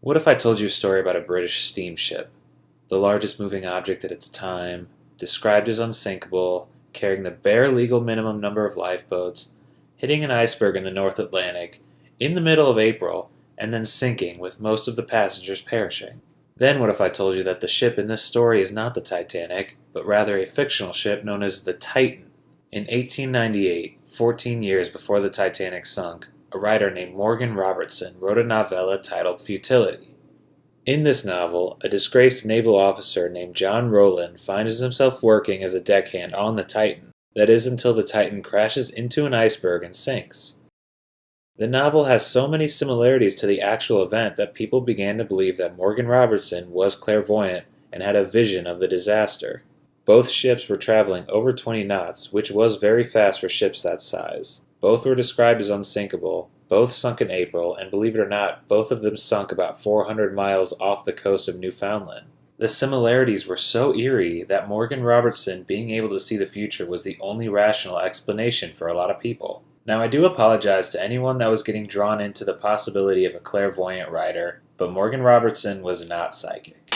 What if I told you a story about a British steamship, the largest moving object at its time, described as unsinkable, carrying the bare legal minimum number of lifeboats, hitting an iceberg in the North Atlantic in the middle of April, and then sinking with most of the passengers perishing? Then what if I told you that the ship in this story is not the Titanic, but rather a fictional ship known as the Titan? In 1898, 14 years before the Titanic sunk, a writer named Morgan Robertson wrote a novella titled Futility. In this novel, a disgraced naval officer named John Rowland finds himself working as a deckhand on the Titan, that is until the Titan crashes into an iceberg and sinks. The novel has so many similarities to the actual event that people began to believe that Morgan Robertson was clairvoyant and had a vision of the disaster. Both ships were traveling over 20 knots, which was very fast for ships that size. Both were described as unsinkable, both sunk in April, and believe it or not, both of them sunk about 400 miles off the coast of Newfoundland. The similarities were so eerie that Morgan Robertson being able to see the future was the only rational explanation for a lot of people. Now, I do apologize to anyone that was getting drawn into the possibility of a clairvoyant writer, but Morgan Robertson was not psychic.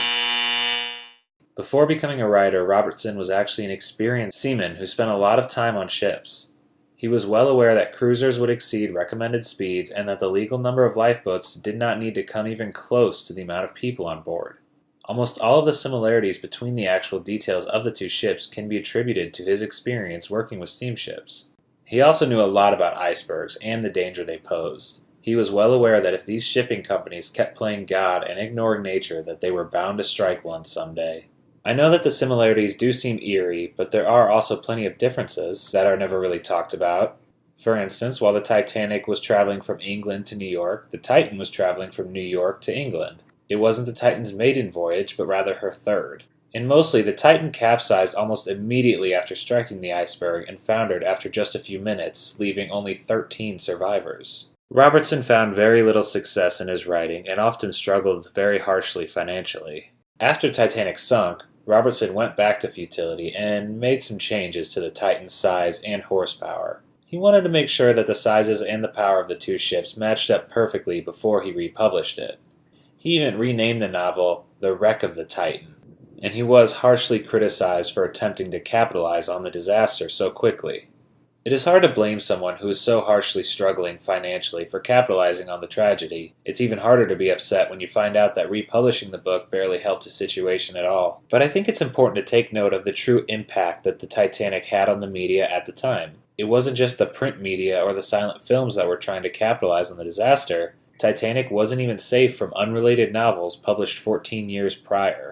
Before becoming a writer, Robertson was actually an experienced seaman who spent a lot of time on ships. He was well aware that cruisers would exceed recommended speeds and that the legal number of lifeboats did not need to come even close to the amount of people on board. Almost all of the similarities between the actual details of the two ships can be attributed to his experience working with steamships. He also knew a lot about icebergs and the danger they posed. He was well aware that if these shipping companies kept playing God and ignoring nature, that they were bound to strike one someday. I know that the similarities do seem eerie, but there are also plenty of differences that are never really talked about. For instance, while the Titanic was traveling from England to New York, the Titan was traveling from New York to England. It wasn't the Titan's maiden voyage, but rather her third. And mostly, the Titan capsized almost immediately after striking the iceberg and foundered after just a few minutes, leaving only 13 survivors. Robertson found very little success in his writing and often struggled very harshly financially. After Titanic sunk, Robertson went back to Futility and made some changes to the Titan's size and horsepower. He wanted to make sure that the sizes and the power of the two ships matched up perfectly before he republished it. He even renamed the novel The Wreck of the Titan, and he was harshly criticized for attempting to capitalize on the disaster so quickly. It is hard to blame someone who is so harshly struggling financially for capitalizing on the tragedy. It's even harder to be upset when you find out that republishing the book barely helped his situation at all. But I think it's important to take note of the true impact that the Titanic had on the media at the time. It wasn't just the print media or the silent films that were trying to capitalize on the disaster. Titanic wasn't even safe from unrelated novels published 14 years prior.